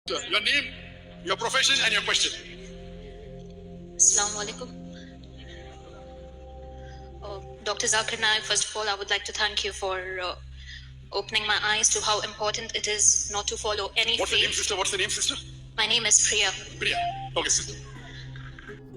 Your name, your profession, and your question. Assalamu alaikum. Dr. Zakir Naik, first of all, I would like to thank you for opening my eyes to how important it is not to follow any What's the name, faith. sister? What's the name, sister? My name is Priya. Priya. Okay, sister.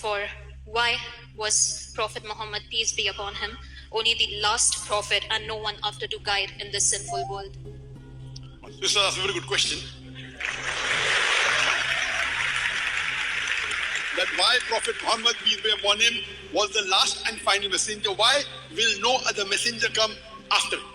For why was Prophet Muhammad, peace be upon him, only the last prophet and no one after to guide in this sinful world? Sister, that's a very good question. That why Prophet Muhammad, peace be upon him, was the last and final messenger. Why will no other messenger come after him?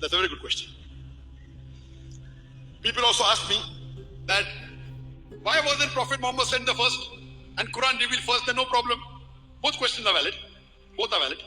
That's a very good question. People also ask me that why wasn't Prophet Muhammad sent the first and Quran revealed first? Then no problem. Both questions are valid. Both are valid.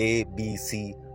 ABC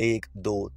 1, 2,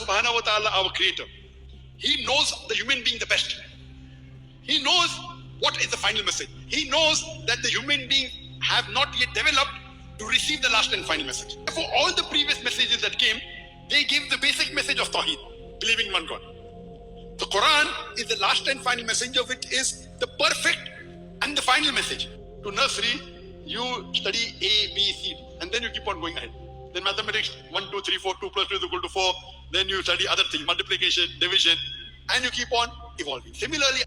Subhanahu wa ta'ala, our creator, he knows the human being the best. He knows what is the final message. He knows that the human beings have not yet developed to receive the last and final message. For all the previous messages that came, they gave the basic message of Tawheed, believing in one God. The Quran is the last and final message of it, is the perfect and the final message. To nursery, you study A, B, C, and then you keep on going ahead. Then mathematics, 1, 2, 3, 4, 2 plus 2 is equal to 4. Then you study other things, multiplication, division, and you keep on evolving. Similarly,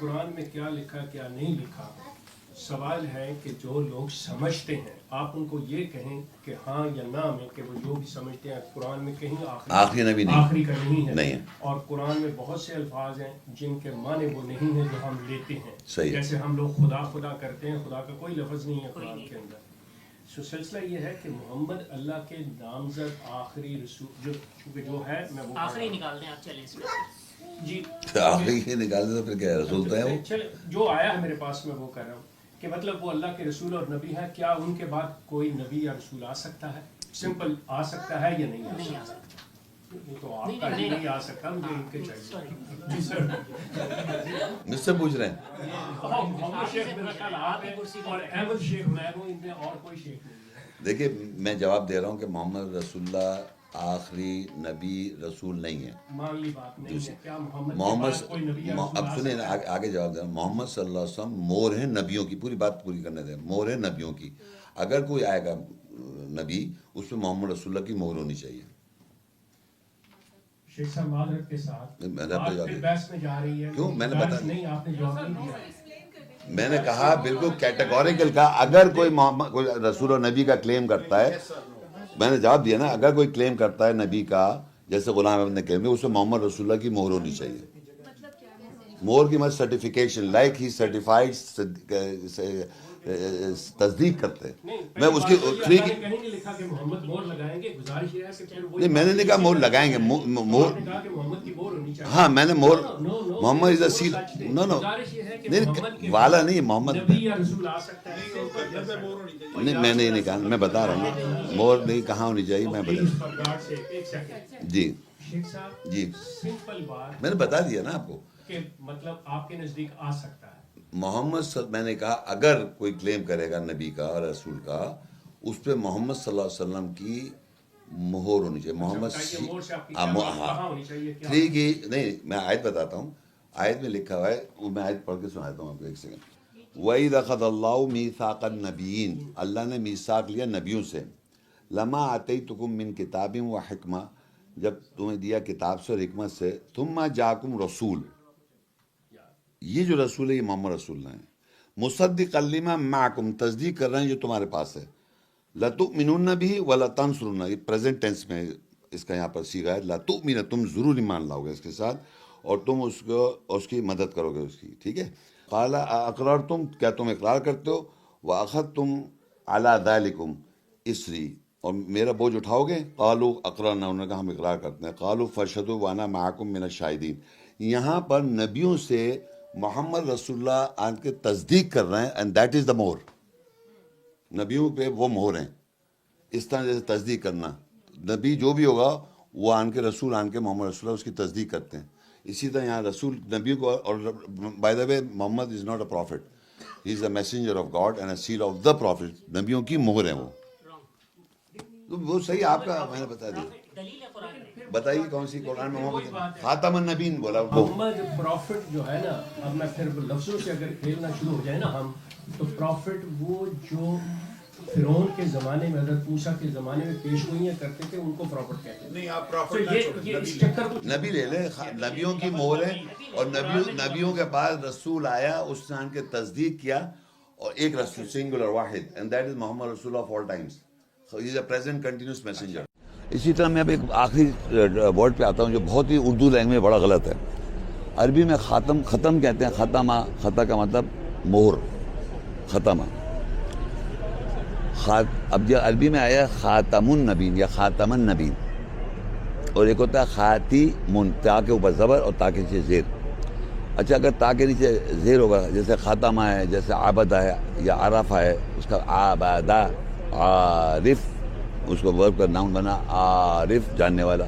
قرآن میں کیا لکھا کیا نہیں لکھا، سوال ہے کہ جو لوگ سمجھتے ہیں آپ ان کو یہ کہیں کہ ہاں یا نہ میں کہ وہ جو بھی سمجھتے ہیں قرآن میں کہیں آخری نبی نہیں، آخری کا نہیں نہیں ہے، ہے. اور قرآن میں بہت سے الفاظ ہیں جن کے معنی وہ نہیں ہیں جو ہم لیتے ہیں. صحیح ہے. جیسے ہم لوگ خدا خدا کرتے ہیں، خدا کا کوئی لفظ نہیں ہے قرآن کے اندر. سو سلسلہ یہ ہے کہ محمد اللہ کے نامزد آخری رسول چونکہ جو ہے میں وہ آخری نکال دیں آپ، چلیں اس میں جی آخری کے نکال دے تو پھر کیا ہے، رسول تو ہے وہ. چلے جو آیا ہے میرے پاس میں وہ کر رہا ہوں کہ مطلب وہ اللہ کے رسول اور نبی ہے، کیا ان کے بعد کوئی نبی یا رسول آ سکتا ہے؟ سمپل آ سکتا ہے یا نہیں آ سکتا؟ وہ تو آپ کا ہی نہیں آ سکتا، مجھے ان کے چاہیے. جی سر مجھ سے پوچھ رہے ہیں. محمد شیخ میرا خیال آپ ہیں اور احمد شیخ میں ہوں، ان میں اور کوئی شیخ نہیں ہے. دیکھیے میں جواب دے رہا ہوں کہ محمد رسول اللہ آخری نبی رسول نہیں ہے. مان لی بات نہیں ہے، کیا محمد کے محمد بعد کوئی نبی یا رسول اب آ سنیں سکتا ہے؟ آگے جواب دے رہا ہوں. محمد صلی اللہ علیہ وسلم مور ہیں نبیوں کی، پوری بات پوری کرنے دیں. مور ہیں نبیوں کی. اگر کوئی آئے گا نبی اس میں محمد رسول اللہ کی مہر ہونی چاہیے. شیخ صاحب معذرت کے ساتھ میں نے بات پھر بحث میں جا رہی ہے. کیوں؟ میں نے بحث بتا نہیں، آپ نے جواب نہیں دیا. میں نے کہا بالکل کیٹیگوریکل کہا اگر کوئی محمد کوئی رسول اور نبی کا کلیم کرتا ہے، میں نے جواب دیا نا، اگر کوئی کلیم کرتا ہے نبی کا جیسے غلام احمد نے کلیم کیا، اس میں محمد رسول اللہ کی مہر ہونی چاہیے. مہر کی مت سرٹیفیکیشن لائک ہی سرٹیفائڈ تصدیق کرتے ہیں. میں اس کی کہیں نہیں لکھا کہ محمد مہر لگائیں گے. گزارش یہ ہے کہ پھر وہ نہیں، میں نے نہیں کہا مہر لگائیں گے. مہر نے کہا کہ محمد کی مہر ہونی چاہیے. ہاں میں نے مہر محمد از اے سیل سیل. نو نو گزارش یہ ہے کہ محمد نہیں کے والا نہیں محمد نبی یا رسول آ سکتا ہے. نہیں میں نے نہیں کہا، میں بتا رہا ہوں مہر نہیں کہاں ہونی چاہیے میں بتا پلیز فار گاڈ سیک ایک سیکنڈ. جی شیخ صاحب جی سمپل بات میں نے بتا دیا نا آپ کو. کہ مطلب آپ کے نزدیک آ سکتا ہے. میں نے کہا اگر کوئی کلیم کرے گا نبی کا اور رسول کا اس پہ محمد صلی اللہ علیہ وسلم کی مہر ہونی چاہیے. محمد کہاں ہونی چاہیے کیا؟ تھری کی نہیں، میں آیت بتاتا ہوں. آیت میں لکھا ہوا ہے، وہ میں آیت پڑھ کے سناتا ہوں آپ کو. ایک سیکنڈ. وَإِذْ أَخَذَ اللَّهُ مِيثَاقَ النَّبِيِّينَ، اللہ نے میثاق لیا نبیوں سے. لَمَا آتَيْتُكُم مِّن كِتَابٍ وَحِكْمَةٍ، جب تمہیں دیا کتاب سے اور حکمت سے. ثُمَّ جَاءَكُمْ رَسُولٌ، یہ جو رسول ہے یہ محمد رسول اللہ ہیں. مصدقا لما معکم، تصدیق کر رہے ہیں جو تمہارے پاس ہے. لتؤمنون به ولتنصرون، یہ پریزنٹ ٹینس میں اس کا یہاں پر صیغہ ہے. لتؤمن، تم ضرور ایمان لاؤ گے اس کے ساتھ اور تم اس کو اس کی مدد کرو گے اس کی. ٹھیک ہے. قال اقررتم، کیا تم اقرار کرتے ہو؟ واخذتم علی ذلکم اسری، اور میرا بوجھ اٹھاؤ گے؟ قالوا اقررنا، انہوں نے کہا ہم اقرار کرتے ہیں. قالوا فاشهدوا وانا معکم من الشاہدین. یہاں پر نبیوں سے محمد رسول اللہ آن کے تصدیق کر رہے ہیں، اینڈ دیٹ از دا مہر. نبیوں پہ وہ مہر ہیں. اس طرح جیسے تصدیق کرنا، نبی جو بھی ہوگا وہ آن کے رسول آن کے محمد رسول اللہ اس کی تصدیق کرتے ہیں. اسی طرح یہاں رسول نبیوں کو، اور by the way Muhammad is not a prophet, he is a messenger of God and a seal of the prophet. نبیوں کی مہر ہیں وہ. وہ صحیح آپ کا میں نے بتا دیا. دلیل ہے قرآن میں. بتائیے کون سی قرآن میں محمد خاتم النبیین بولا وہ. محمد پروفٹ جو ہے نا، اب میں پھر لفظوں سے اگر کھیلنا شروع ہو جائے نا ہم، تو پروفٹ وہ جو فرعون کے زمانے میں، حضرت موسیٰ کے زمانے میں پیشگوئیاں کرتے تھے ان کو پروفٹ کہتے ہیں. نہیں آپ تو یہ اس چکر کو نبی لے لیں، نبیوں کی مہر ہے. اور نبیوں کے بعد رسول آیا، اس نے ان کے تصدیق کیا، اور ایک رسول سنگولر واحد، اینڈ دیٹ از محمد رسول Allah of all times. He is a present continuous messenger. اسی طرح میں اب ایک آخری ورڈ پہ آتا ہوں جو بہت ہی اردو لینگویج میں بڑا غلط ہے. عربی میں ختم کہتے ہیں. ختمہ، خطا کا مطلب مہر، ختمہ. اب جو عربی میں آیا خاتم النبین یا خاتم النبین، اور ایک ہوتا ہے خاتمن، تا کے اوپر زبر اور تا کے نیچے زیر. اچھا اگر تا کے نیچے زیر ہوگا، جیسے خاتمہ ہے، جیسے عابدہ ہے یا عرفہ ہے، اس کا عابدہ، عارف، اس کو ورب کا ناؤن بنا عارف، جاننے والا.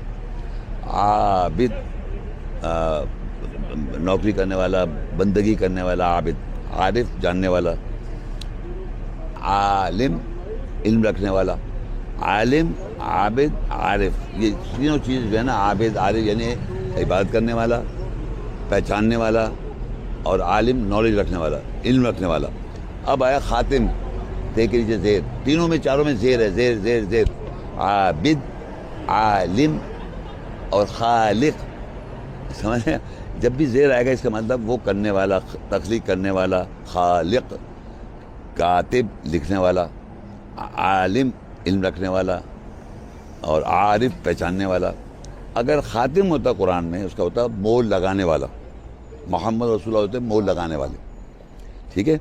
عابد، نوکری کرنے والا، بندگی کرنے والا. عابد، عارف، جاننے والا. عالم، علم رکھنے والا. عالم، عابد، عارف، یہ تینوں چیز جو ہے نا، عابد، عارف یعنی عبادت کرنے والا، پہچاننے والا، اور عالم نالج رکھنے والا، علم رکھنے والا. اب آیا خاتم، تے کے نیچے زیر. تینوں میں چاروں میں زیر ہے، زیر زیر زیر. عابد، عالم، اور خالق، سمجھ رہے ہیں؟ جب بھی زیر آئے گا اس کا مطلب وہ کرنے والا، تخلیق کرنے والا، خالق، کاتب لکھنے والا، عالم علم رکھنے والا، اور عارف پہچاننے والا۔ اگر خاتم ہوتا قرآن میں اس کا ہوتا مول لگانے والا، محمد رسول اللہ ہوتے مول لگانے والے، ٹھیک ہے۔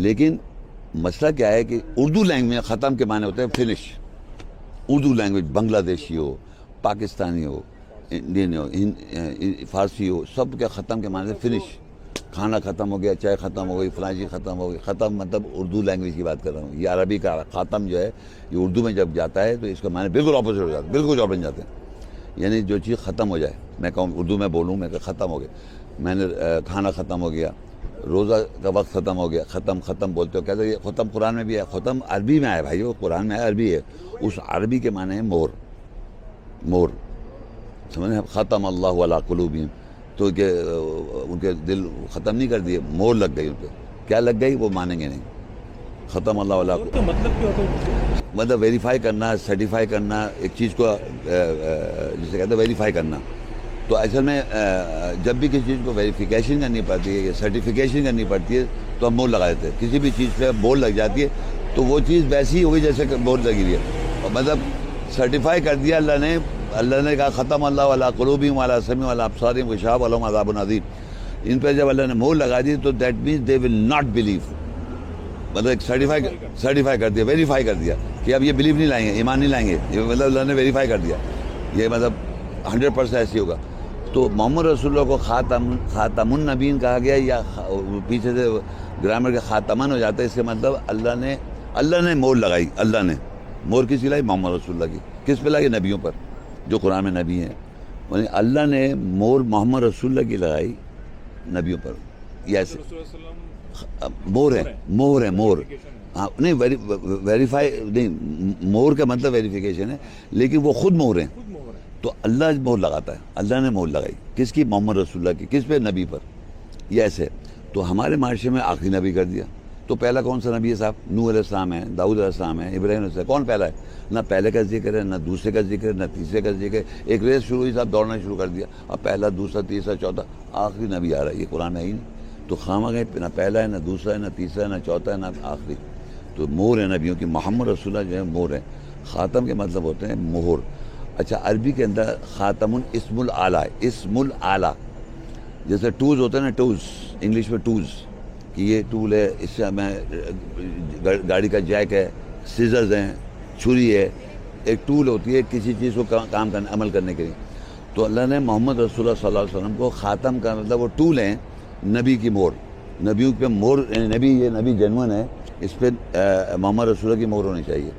لیکن مسئلہ کیا ہے کہ اردو لینگویج میں ختم کے معنی ہوتے ہیں فنش۔ اردو لینگویج بنگلہ دیشی ہو، پاکستانی ہو، انڈین ہو، فارسی ہو، سب کے ختم کے معنی سے فنش۔ کھانا ختم ہو گیا، چائے ختم ہو گئی، فلاں چیز ختم ہو گئی۔ ختم مطلب اردو لینگویج کی بات کر رہا ہوں۔ یہ عربی کا خاتم جو ہے یہ اردو میں جب جاتا ہے تو اس کا معنی بالکل اپوزٹ ہو جاتا ہے، بالکل اور بن جاتے ہیں۔ یعنی جو چیز ختم ہو جائے، میں کہوں اردو میں بولوں میں کہ ختم ہو گیا، میں نے کھانا ختم ہو گیا، روزہ کا وقت ختم ہو گیا، ختم بولتے ہو، کہتے ہیں یہ ختم قرآن میں بھی ہے، ختم عربی میں آیا بھائی، وہ قرآن میں ہے، عربی ہے۔ اس عربی کے معنی ہے مور، مور، سمجھ رہے ہیں؟ ختم اللہ علی قلوبہم، تو کہ ان کے دل ختم نہیں کر دیے، مور لگ گئی ان پہ۔ کیا لگ گئی وہ مانیں گے نہیں۔ ختم اللہ علی تو مطلب کیا ہوتا ہے؟ مطلب ویریفائی کرنا، سرٹیفائی کرنا، ایک چیز کو جسے کہتے ہیں ویریفائی کرنا۔ تو اصل میں جب بھی کسی چیز کو ویریفیکیشن کرنی پڑتی ہے یا سرٹیفیکیشن کرنی پڑتی ہے تو ہم مور لگا دیتے ہیں۔ کسی بھی چیز پہ مور لگ جاتی ہے تو وہ چیز ویسی ہی ہوگی جیسے کہ مور لگی ہوئی ہے، اور مطلب سرٹیفائی کر دیا اللہ نے کہا ختم اللہ علی قلوبہم وعلی سمعہم وعلی ابصارہم غشاوۃ ولہم عذاب عظیم۔ ان پہ جب اللہ نے مور لگا دی تو that means they will not believe, مطلب ایک سرٹیفائی کر دیا، ویریفائی کر دیا کہ اب یہ بلیو نہیں لائیں گے، ایمان نہیں لائیں گے، یہ مطلب اللہ نے ویریفائی کر دیا، یہ مطلب 100% ایسی ہوگا۔ تو محمد رسول اللہ کو خاتم النبیین کہا گیا، یا پیچھے سے گرامر کے خاتمن ہو جاتا ہے، اس کے مطلب اللہ نے مور لگائی، اللہ نے مور کس کی لائی؟ محمد رسول اللہ کی۔ کس پہ لائی؟ نبیوں پر، جو قرآن میں نبی ہیں، یعنی اللہ نے مور محمد رسول اللہ کی لگائی نبیوں پر۔ یہ ایسے مور ہے مور، ہاں نہیں ویریفائی نہیں، مور کا مطلب ویریفیکیشن ہے، لیکن وہ خود مور ہیں۔ تو اللہ مور لگاتا ہے، اللہ نے مور لگائی کس کی؟ محمد رسول اللہ کی۔ کس پہ؟ نبی پر۔ یہ ایسے تو ہمارے معاشرے میں آخری نبی کر دیا۔ تو پہلا کون سا نبی ہے صاحب؟ نوح علیہ السلام ہے، داؤد علیہ السلام ہے، ابراہیم علیہ السلام۔ کون پہلا ہے؟ نہ پہلے کا ذکر ہے، نہ دوسرے کا ذکر ہے، نہ تیسرے کا ذکر ہے۔ ایک ریس شروع ہوئی صاحب، دوڑنا شروع کر دیا، اب پہلا، دوسرا، تیسرا، چوتھا، آخری نبی آ رہا ہے۔ یہ قرآن میں ہی نہیں۔ تو خامہ گئے، نہ پہلا ہے، نہ دوسرا ہے، نہ تیسرا ہے، نہ چوتھا ہے، نہ آخری۔ تو مور ہے نبیوں کی۔ محمد رسول اللہ جو ہے مور ہے۔ خاتم کے مطلب ہوتے ہیں مہر۔ اچھا عربی کے اندر خاتم اسم العلیٰ ہے، اسم العلیٰ، جیسے ٹولز ہوتے ہیں نا، ٹولز انگلش میں ٹولز، کہ یہ ٹول ہے، اس سے ہمیں گاڑی کا جیک ہے، سیزرز ہیں، چھری ہے، ایک ٹول ہوتی ہے کسی چیز کو کام کرنے، عمل کرنے کے لیے۔ تو اللہ نے محمد رسول اللہ صلی اللہ علیہ وسلم کو خاتم کا مطلب وہ ٹول ہیں، نبی کی مور، نبیوں پہ مور، نبی یہ نبی جنون ہے، اس پہ محمد رسول اللہ کی مور ہونی چاہیے،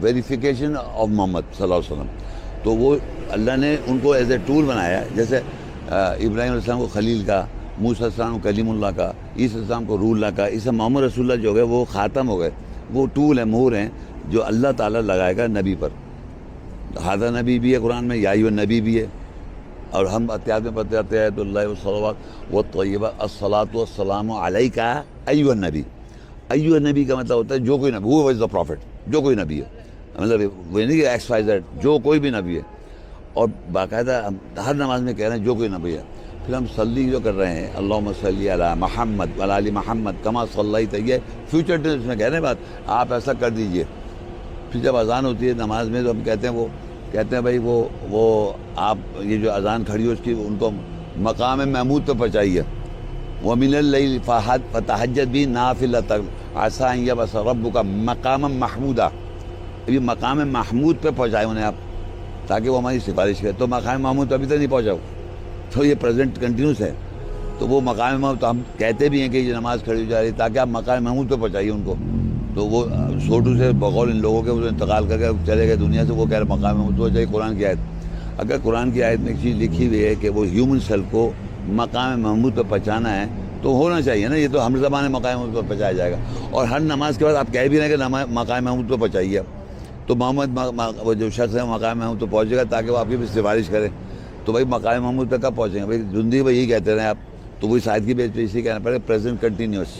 ویریفیکیشن آف محمد صلی اللہ علیہ وسلم۔ تو وہ اللہ نے ان کو ایز اے ٹول بنایا، جیسے ابراہیم علیہ السلام کو خلیل کا، موسیٰ علیہ السلام کو کلیم اللہ کا، عیسیٰ علیہ السلام کو روح اللہ کا، اس سے محمد رسول اللہ جو گئے وہ خاتم ہو گئے، وہ ٹول ہیں، مہر ہیں جو اللہ تعالیٰ لگائے گا نبی پر۔ ہذا نبی بھی ہے قرآن میں، یا ایھا النبی بھی ہے، اور ہم احتیاط میں پڑھتے آتے ہیں تو اللہ والصلوات والطیبات الصلاۃ والسلام علیک ایھا النبی۔ ایھا النبی کا مطلب ہوتا ہے جو کوئی نبی، ہو از دا پروفٹ، جو کوئی نبی ہے، مطلب وہ نہیں کہ ایکس وائی زیڈ، جو کوئی بھی نبی ہے۔ اور باقاعدہ ہم ہر نماز میں کہہ رہے ہیں جو کوئی نبی ہے۔ پھر ہم صلی جو کر رہے ہیں، اللہم صلی علی محمد وعلی آل محمد کما صلیت، یہ فیوچر ٹینس میں کہہ رہے ہیں بات، آپ ایسا کر دیجئے۔ پھر جب اذان ہوتی ہے نماز میں تو ہم کہتے ہیں بھائی وہ آپ یہ جو اذان کھڑی ہو اس کی ان کو مقام محمود پہ پہنچائیے۔ وَمِنَ اللَّيْلِ فَتَہَجَّدْ بِهِ نَافِلَةً عَسَىٰ أَن يَبْعَثَ رَبُّكَ مَقَامًا مَحْمُودًا۔ ابھی مقام محمود پہ پہنچائے انہیں آپ، تاکہ وہ ہماری سفارش کرے۔ تو مقام محمود ابھی تک نہیں پہنچا، تو یہ پریزنٹ کنٹینیوس ہے۔ تو وہ مقام محمود تو ہم کہتے بھی ہیں کہ یہ نماز کھڑی ہو جا رہی ہے تاکہ آپ مقام محمود پہ پہنچائیے ان کو۔ تو وہ سوٹو سے بقول ان لوگوں کے وہ انتقال کر کے چلے گئے دنیا سے، وہ کہہ رہے مقام محمود تو چاہیے قرآن کی آیت۔ اگر قرآن کی آیت میں ایک چیز لکھی ہوئی ہے کہ وہ ہیومن سیل کو مقام محمود پہ پہنچانا ہے تو ہونا چاہیے نا، یہ تو ہم زبان مقام محمود پہ پہنچایا جائے گا۔ اور ہر نماز کے بعد آپ کہہ بھی رہے ہیں کہ مقام محمود پہ پہنچائیے، تو محمد وہ جو شخص ہے مقام محمود تو پہنچے گا تاکہ وہ آپ کی بھی سفارش کرے۔ تو بھائی مقام محمود تک کب پہنچیں گے؟ بھائی زندگی بھائی یہی کہتے رہے آپ، تو وہی شاید کی بیس پہ اسی کہنا پڑے پریزنٹ کنٹینیوس۔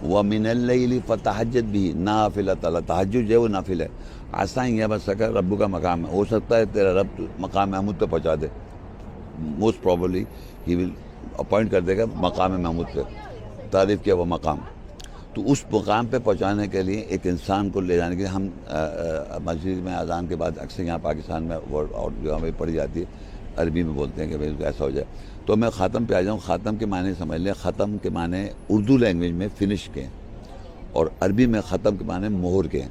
وَمِنَ اللَّيْلِ فَتَہَجَّدْ بِهِ نَافِلَةً، تہجد جو ہے وہ نافل ہے، عَسَىٰ أَن يَبْعَثَكَ رَبُّكَ مقام، ہو سکتا ہے تیرا رب مقام محمود پہ پہنچا دے۔ Most probably he will appoint کر دے گا مقام محمود پہ، تعریف کیا وہ مقام. تو اس مقام پہ پہنچانے کے لیے ایک انسان کو لے جانے کے لیے ہم مسجد میں اذان کے بعد اکثر یہاں پاکستان میں ورڈ اور جو ہمیں پڑھی جاتی ہے عربی میں بولتے ہیں کہ بھائی ایسا ہو جائے. تو میں خاتم پہ آ جاؤں. خاتم کے معنی سمجھ لیں، ختم کے معنی اردو لینگویج میں فنش کے ہیں، اور عربی میں ختم کے معنی مہر کے ہیں،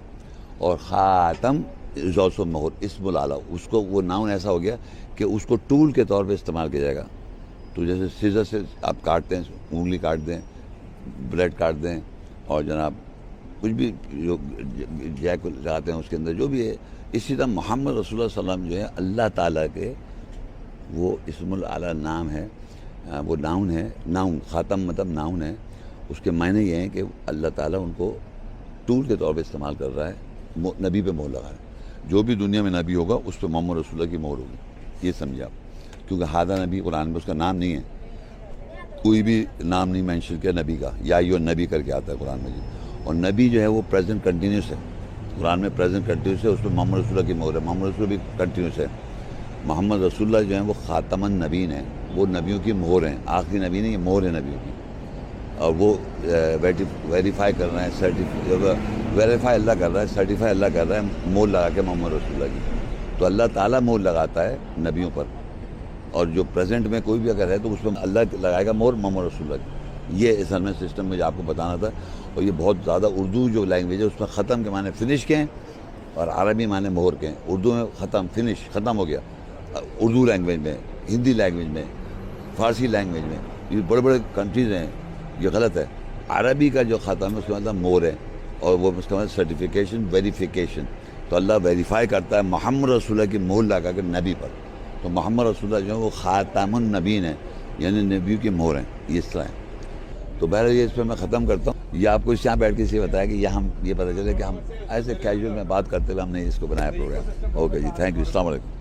اور خاتم از آلسو مہر، اسم الاعلیٰ. اس کو وہ ناؤن ایسا ہو گیا کہ اس کو ٹول کے طور پہ استعمال کیا جائے گا. تو جیسے سیزر سے آپ کاٹتے ہیں، انگلی کاٹ دیں، بلیڈ کاٹ دیں، اور جناب کچھ بھی جو جیک لگاتے ہیں اس کے اندر جو بھی ہے. اسی طرح محمد رسول اللہ صلی اللہ علیہ وسلم جو ہے اللہ تعالیٰ کے وہ اسم الاعلیٰ نام ہے، وہ ناؤن ہے. ناؤن خاتم مطلب ناؤن ہے. اس کے معنی یہ ہیں کہ اللہ تعالیٰ ان کو ٹول کے طور پہ استعمال کر رہا ہے، نبی پہ مہر لگا رہا ہے. جو بھی دنیا میں نبی ہوگا اس پہ محمد رسول اللہ کی مہر ہوگی. یہ سمجھے آپ، کیونکہ ہادہ نبی قرآن میں اس کا نام نہیں ہے، کوئی بھی نام نہیں مینشن کیا نبی کا، یا ایھا نبی کر کے آتا ہے قرآن میں جی. اور نبی جو ہے وہ پریزنٹ کنٹینیوس ہے، قرآن میں پریزنٹ کنٹینیوس ہے، اس پہ محمد رسول اللہ کی مہر ہے. محمد رسول بھی کنٹینیوس ہے. محمد رسول اللہ جو ہیں وہ خاتم النبیین ہیں، وہ نبیوں کی مہر ہیں. آخری نبی نہیں، یہ مہر ہے نبیوں کی. اور وہ ویریفائی کر رہے ہیں، ویریفائی اللہ کر رہا ہے، سرٹیفائی اللہ کر رہا ہے مہر لگا کے محمد رسول اللہ کی. تو اللہ تعالیٰ مہر لگاتا ہے نبیوں پر، اور جو پریزنٹ میں کوئی بھی اگر ہے تو اس پہ اللہ لگائے گا مہر محمد رسول اللہ کی. یہ اصل میں سسٹم مجھے آپ کو بتانا تھا. اور یہ بہت زیادہ اردو جو لینگویج ہے اس میں ختم کے معنی فنش کے ہیں، اور عربی معنی مہر کے ہیں. اردو میں ختم فنش ختم ہو گیا، اردو لینگویج میں، ہندی لینگویج میں، فارسی لینگویج میں، یہ بڑے بڑے کنٹریز ہیں. یہ غلط ہے. عربی کا جو ختم ہے اس کا مطلب مہر ہے، اور وہ اس کا مطلب سرٹیفیکیشن، ویریفیکیشن. تو اللہ ویریفائی کرتا ہے محمد رسول اللہ کی مہر لگا کر نبی پر. تو محمد رسول اللہ جو ہے وہ خاتم النبیین ہیں، یعنی نبیوں کی مہر ہیں. یہ اس طرح ہے. تو بہرحال یہ اس پہ میں ختم کرتا ہوں. یہ آپ کو اس یہاں بیٹھ کے اسے بتایا کہ یہ ہم یہ پتہ چلے کہ ہم ایسے کیجول میں بات کرتے ہوئے ہم نے اس کو بنایا پروگرام. اوکے جی، تھینک یو، السلام علیکم.